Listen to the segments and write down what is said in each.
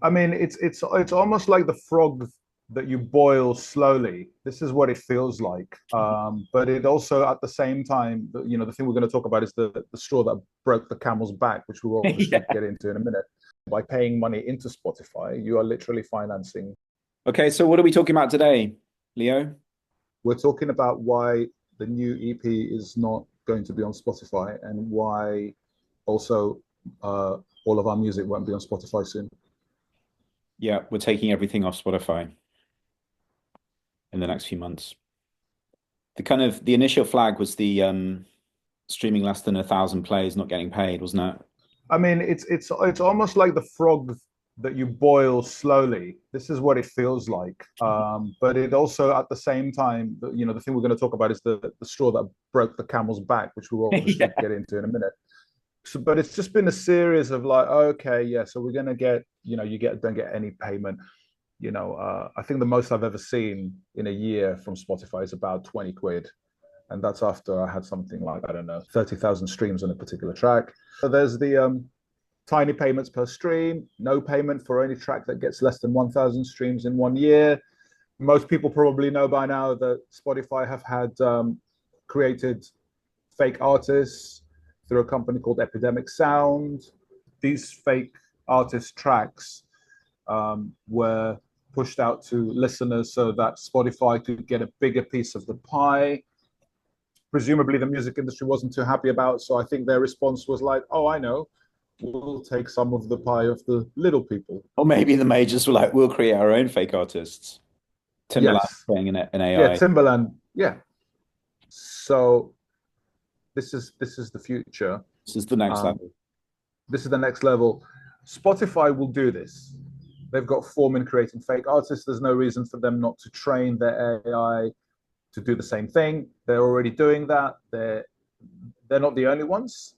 I mean, it's almost like the frog that you boil slowly. This is what it feels like. But it also, at the same time, the thing we're going to talk about is the straw that broke the camel's back, which we will obviously Yeah. get into in a minute. By paying money into Spotify, you are literally financing. Okay, so what are we talking about today, Leo? We're talking about why the new EP is not going to be on Spotify and why also all of our music won't be on Spotify soon. Yeah, we're taking everything off Spotify in the next few months. The initial flag was the streaming less than 1,000 plays, not getting paid, wasn't it? I mean, it's almost like the frog that you boil slowly. This is what it feels like. But it also, at the same time, the thing we're going to talk about is the straw that broke the camel's back, which we will obviously Yeah. get into in a minute. So, but it's just been a series of like, okay, yeah, so we're going to get, you don't get any payment. I think the most I've ever seen in a year from Spotify is about 20 quid. And that's after I had something like, I don't know, 30,000 streams on a particular track. So there's the tiny payments per stream, no payment for any track that gets less than 1,000 streams in 1 year. Most people probably know by now that Spotify have had created fake artists through a company called Epidemic Sound. These fake artist tracks were pushed out to listeners so that Spotify could get a bigger piece of the pie. Presumably, the music industry wasn't too happy about, so I think their response was like, "Oh, I know, we'll take some of the pie of the little people." Or maybe the majors were like, we'll create our own fake artists. Timberland Yes, playing an yeah, AI. Timberland, yeah. So this is the future. This is the next Um, level. this is the next level. Spotify will do this. They've got form in creating fake artists. There's no reason for them not to train their AI to do the same thing. They're already doing that. They're not the only ones.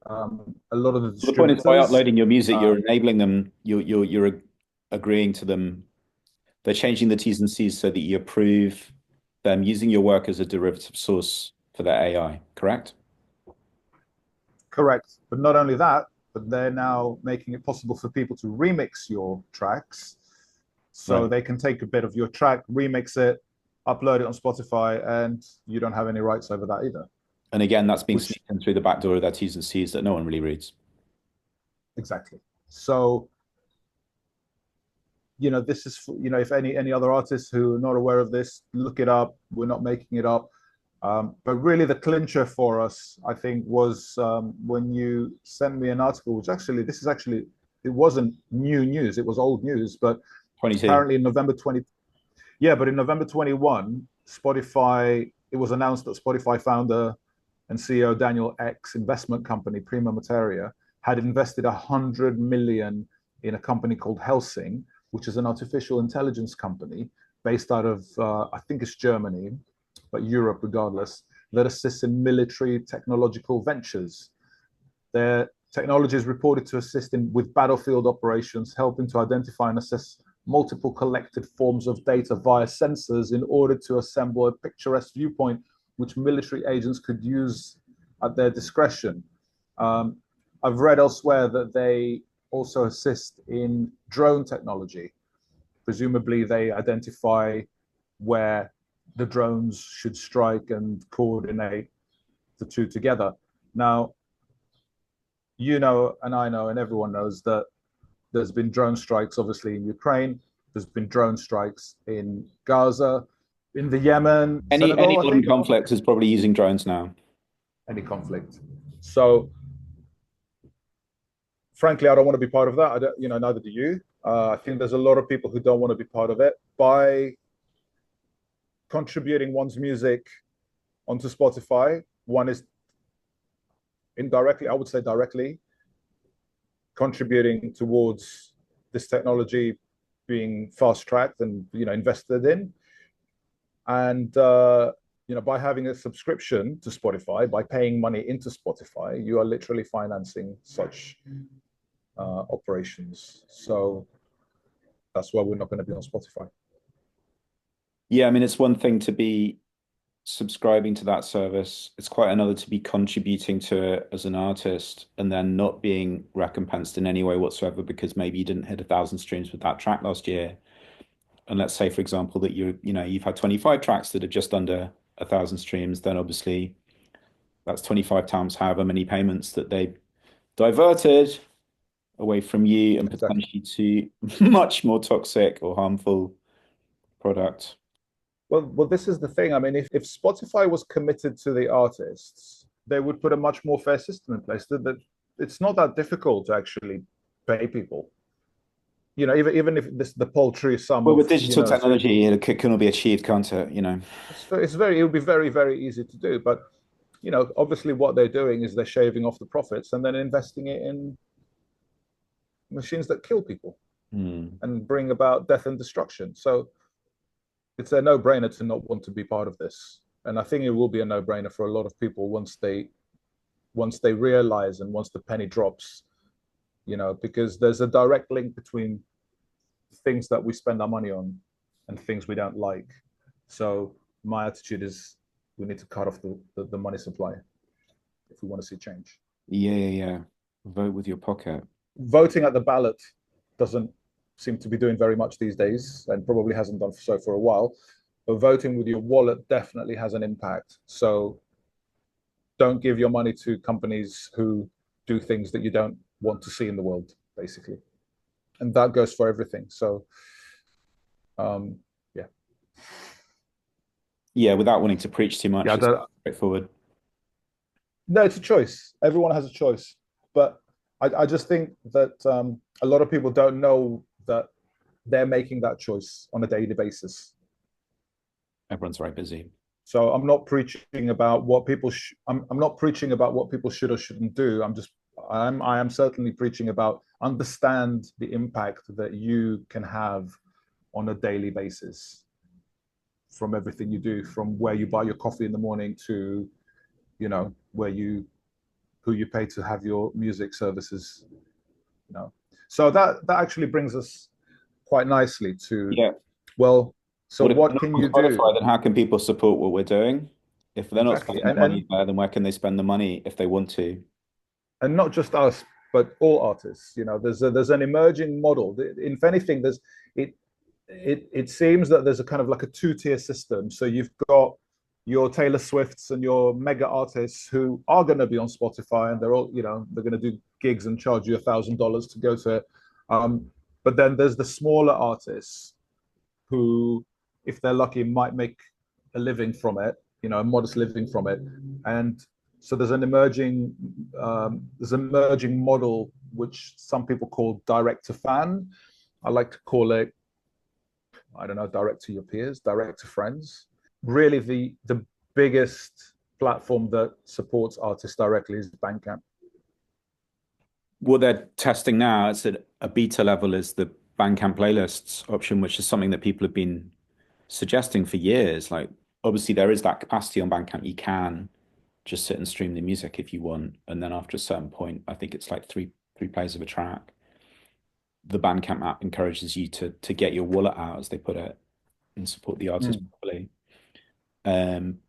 A lot of the The point is, by distributors. uploading your music, Uh, you're enabling them. You're agreeing to them. They're changing the T's and C's so that you approve them using your work as a derivative source for their AI. Correct? Correct. But not only that, but they're now making it possible for people to remix your tracks. So Right. they can take a bit of your track, remix it, upload it on Spotify, and you don't have any rights over that either. And again, that's being Which sneaked in through the back door of their T's and C's that no one really reads. exactly. So, this is, if any other artists who are not aware of this, look it up. We're not making it up. But really, the clincher for us, I think, was when you sent me an article, which it wasn't new news, it was old news, but 22. apparently in November 20, yeah, but in November 21, Spotify, it was announced that Spotify founder and CEO Daniel Ek's investment company, Prima Materia, had invested 100 million in a company called Helsing, which is an artificial intelligence company based out of, I think it's Germany, but Europe regardless, that assists in military technological ventures. Their technology is reported to assist with battlefield operations, helping to identify and assess multiple collected forms of data via sensors in order to assemble a picturesque viewpoint which military agents could use at their discretion. I've read elsewhere that they also assist in drone technology. Presumably, they identify where the drones should strike and coordinate the two together. Now, and I know, and everyone knows that there's been drone strikes, obviously, in Ukraine. There's been drone strikes in Gaza, in the Yemen, Any Senegal, I modern think, conflict is probably using drones now. any conflict. So, frankly, I don't want to be part of that. I don't, neither do you. I think there's a lot of people who don't want to be part of it. By contributing one's music onto Spotify, one is indirectly, I would say directly, contributing towards this technology being fast tracked and invested in. And by having a subscription to Spotify, by paying money into Spotify, you are literally financing such operations. So that's why we're not going to be on Spotify. Yeah, I mean, it's one thing to be subscribing to that service. It's quite another to be contributing to it as an artist and then not being recompensed in any way whatsoever because maybe you didn't hit 1,000 streams with that track last year. And let's say, for example, that you've had 25 tracks that are just under 1,000 streams, then obviously that's 25 times however many payments that they diverted away from you and Exactly. potentially to much more toxic or harmful product. Well, this is the thing. I mean, if Spotify was committed to the artists, they would put a much more fair system in place. That it's not that difficult to actually pay people. Even if this the paltry sum Well, of with digital technology, it can all be achieved, can't it? it would be very, very easy to do. But obviously, what they're doing is they're shaving off the profits and then investing it in machines that kill people Hmm. and bring about death and destruction. So it's a no-brainer to not want to be part of this. And I think it will be a no-brainer for a lot of people once they realize and once the penny drops, because there's a direct link between things that we spend our money on and things we don't like. So my attitude is we need to cut off the money supply if we want to see change. Yeah, yeah, yeah. Vote with your pocket. Voting at the ballot doesn't seem to be doing very much these days and probably hasn't done so for a while. But voting with your wallet definitely has an impact. So don't give your money to companies who do things that you don't want to see in the world, basically. And that goes for everything. So, yeah. Yeah, without wanting to preach too much, Yeah, it's straightforward. no, it's a choice. Everyone has a choice. But I just think that a lot of people don't know that they're making that choice on a daily basis. Everyone's very busy. So I'm not preaching about what people I'm not preaching about what people should or shouldn't do. I am certainly preaching about understand the impact that you can have on a daily basis from everything you do, from where you buy your coffee in the morning to, where you who you pay to have your music services, you know. So that actually brings us quite nicely to, Yeah. well, so Well, if what they're not can on you Spotify, do? then how can people support what we're doing? If they're not Exactly. spending their money there, then where can they spend the money if they want to? And not just us, but all artists. There's an emerging model. If anything, it seems that there's a kind of like a two-tier system. So you've got your Taylor Swifts and your mega artists who are going to be on Spotify, and they're going to do gigs and charge you $1,000 to go to it. But then there's the smaller artists who, if they're lucky, might make a living from it, a modest living from it. And so there's an emerging model which some people call direct to fan. I like to call it, I don't know, direct to your peers, direct to friends. Really, the biggest platform that supports artists directly is Bandcamp. What they're testing now, it's at a beta level, is the Bandcamp playlists option, which is something that people have been suggesting for years. Like, obviously, there is that capacity on Bandcamp. You can just sit and stream the music if you want, and then after a certain point, I think it's like three plays of a track. The Bandcamp app encourages you to get your wallet out, as they put it, and support the artist Mm. properly.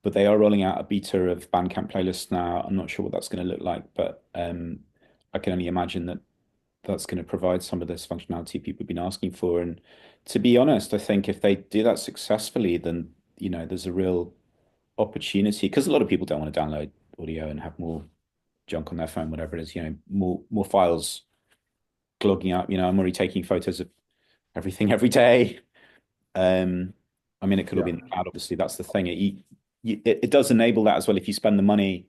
But they are rolling out a beta of Bandcamp playlists now. I'm not sure what that's going to look like, but I can only imagine that that's going to provide some of this functionality people have been asking for. And to be honest, I think if they do that successfully, then there's a real opportunity because a lot of people don't want to download audio and have more junk on their phone, whatever it is, more files clogging up. I'm already taking photos of everything every day. Um, I mean, it could all Yeah. be in the cloud, obviously. That's the thing. It does enable that as well. If you spend the money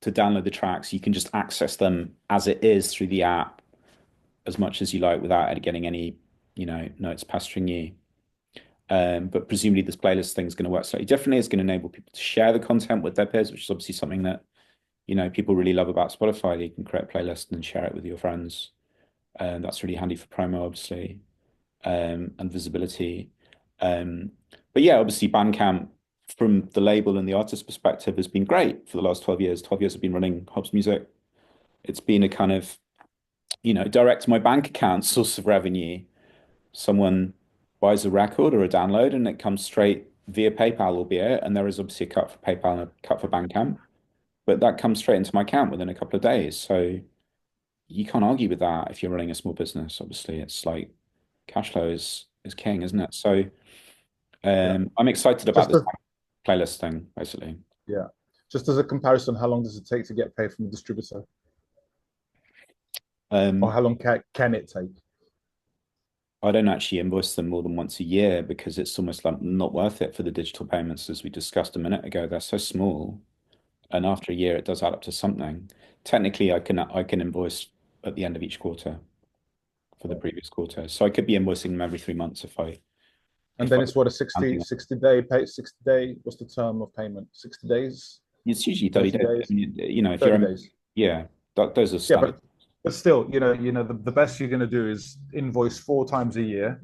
to download the tracks, you can just access them as it is through the app as much as you like without it getting any, notes pestering you. But presumably this playlist thing is going to work slightly differently. It's going to enable people to share the content with their peers, which is obviously something that, people really love about Spotify. You can create a playlist and share it with your friends. And that's really handy for promo, obviously, and visibility. But yeah, obviously Bandcamp from the label and the artist perspective has been great for the last 12 years. 12 years I've been running Hobbs Music. It's been a kind of, direct to my bank account source of revenue. Someone buys a record or a download and it comes straight via PayPal, albeit, and there is obviously a cut for PayPal and a cut for Bandcamp, but that comes straight into my account within a couple of days. So you can't argue with that if you're running a small business. Obviously, it's like cash flow is king, isn't it? So Yeah. I'm excited about Just this to, playlist thing, basically. yeah. Just as a comparison, how long does it take to get paid from the distributor? Or Um, how long can it take? I don't actually invoice them more than once a year because it's almost like not worth it for the digital payments, as we discussed a minute ago. They're so small, and after a year, it does add up to something. Technically, I can invoice at the end of each quarter for the previous quarter, so I could be invoicing them every 3 months And if then I it's what, a counting. 60 day pay, 60 day, what's the term of payment? 60 days, It's usually 30 30 days. I days, mean, if you're 30 days. yeah, those are Yeah, standard. but still, the best you're going to do is invoice 4 times a year,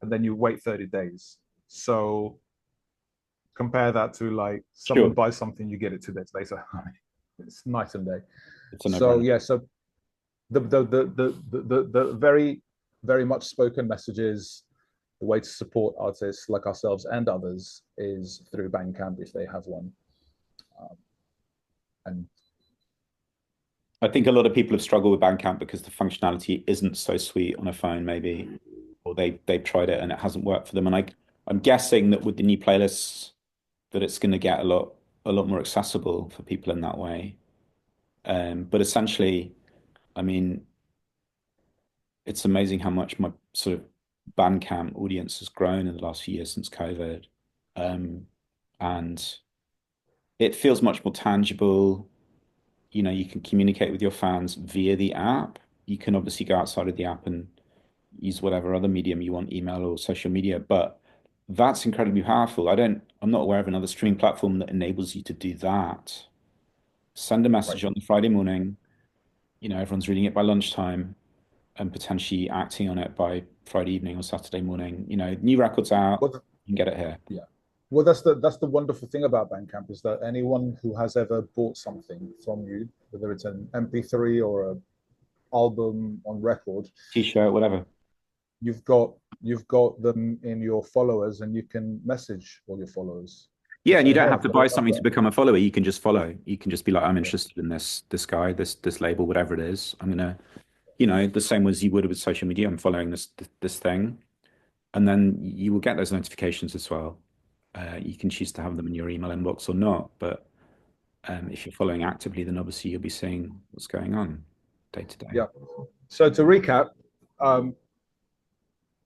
and then you wait 30 days. So compare that to like someone Sure, buys something, you get it 2 days later. It's night and day. it's a So no-brainer. yeah, so the very much spoken messages, the way to support artists like ourselves and others is through Bandcamp if they have one. And I think a lot of people have struggled with Bandcamp because the functionality isn't so sweet on a phone, maybe, or they've tried it and it hasn't worked for them. And I'm guessing that with the new playlists, that it's going to get a lot more accessible for people in that way. But essentially, I mean, it's amazing how much my sort of Bandcamp audience has grown in the last few years since COVID. And it feels much more tangible. You can communicate with your fans via the app. You can obviously go outside of the app and use whatever other medium you want, email or social media, but that's incredibly powerful. I'm not aware of another streaming platform that enables you to do that. Send a right. message on the Friday morning, everyone's reading it by lunchtime and potentially acting on it by Friday evening or Saturday morning. New records out, Well, you can get it here. yeah. Well, that's the wonderful thing about Bandcamp is that anyone who has ever bought something from you, whether it's an MP3 or an album on record, T-shirt, whatever. you've got you've got them in your followers, and you can message all your followers to Yeah, and you say, don't "Hey, have I've to got buy a, I've something to got." become a follower. You can just follow. You can just be like, I'm Yeah, interested in this guy, this label, whatever it is. I'm gonna, the same as you would with social media. I'm following this thing, and then you will get those notifications as well. You can choose to have them in your email inbox or not, but if you're following actively, then obviously you'll be seeing what's going on day to day. yeah. So to recap, um,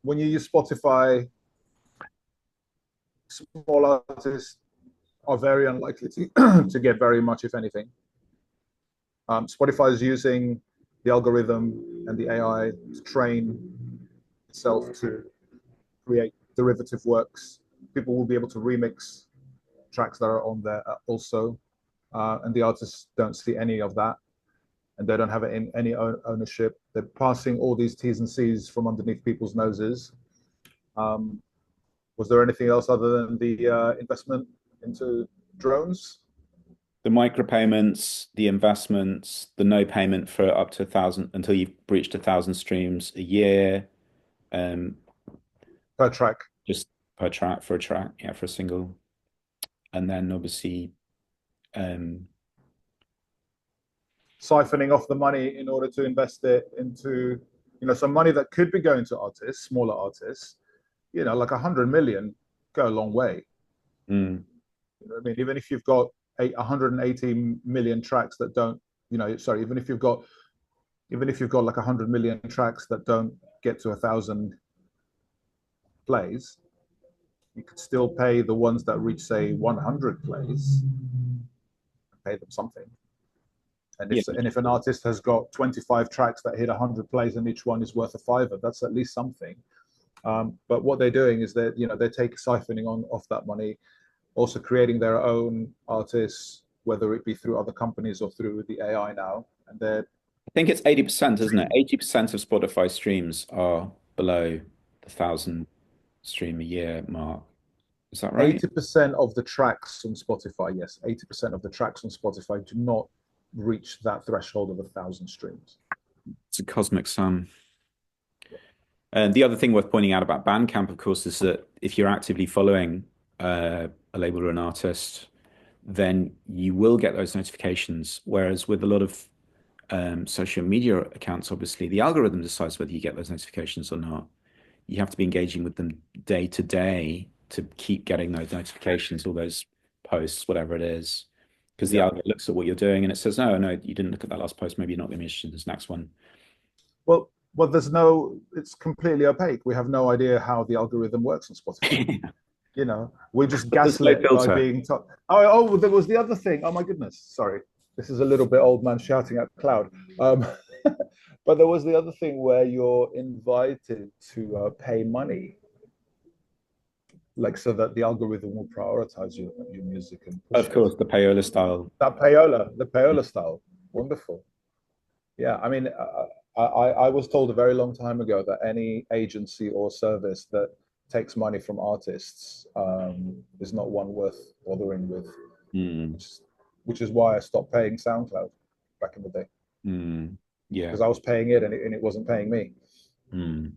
when you use Spotify, small artists are very unlikely to get very much, if anything. Spotify is using the algorithm and the AI to train itself to create derivative works. People will be able to remix tracks that are on there also, and the artists don't see any of that, and they don't have any ownership. They're passing all these T's and C's from underneath people's noses. Um, was there anything else other than the investment into drones? The micropayments, the investments, the no payment for up to 1,000 until you've breached 1,000 streams a year, um, Per track. just per track for a track, yeah, for a single, and then obviously, um, Siphoning off the money in order to invest it into, some money that could be going to artists, smaller artists, like 100 million go a long way. mm, I mean, even if you've got 180 million tracks that don't, sorry, even if you've got like 100 million tracks that don't get to 1,000 plays, you could still pay the ones that reach, say, 100 plays, pay them something. And yeah, if an artist has got 25 tracks that hit 100 plays and each one is worth a fiver, that's at least something. But what they're doing is that they take siphoning on off that money, also creating their own artists, whether it be through other companies or through the AI now, and they're I think it's 80%, isn't it? 80% of Spotify streams are below the 1,000 stream a year mark. Is that right? 80% of the tracks on Spotify. Yes, 80% of the tracks on Spotify do not reach that threshold of 1,000 streams. It's a cosmic sum. And the other thing worth pointing out about Bandcamp, of course, is that if you're actively following a label or an artist, then you will get those notifications. Whereas with a lot of social media accounts, obviously, the algorithm decides whether you get those notifications or not. You have to be engaging with them day to day to keep getting those notifications, all those posts, whatever it is. Because the Yeah. algorithm looks at what you're doing and it says, no, you didn't look at that last post. Maybe you're not going to be interested in this next one. Well, it's completely opaque. We have no idea how the algorithm works on Spotify. We just But there's no gaslit by filter. being told. Oh, there was the other thing. Oh my goodness, sorry. This is a little bit old man shouting at the cloud. Um, but there was the other thing where you're invited to pay money, like so that the algorithm will prioritize your music and push Of it. course, the payola style. The payola style, wonderful. Yeah, I mean, I was told a very long time ago that any agency or service that takes money from artists is not one worth bothering with, Mm, which, which is why I stopped paying SoundCloud back in the day yeah. because I was paying it and it wasn't paying me. Mm.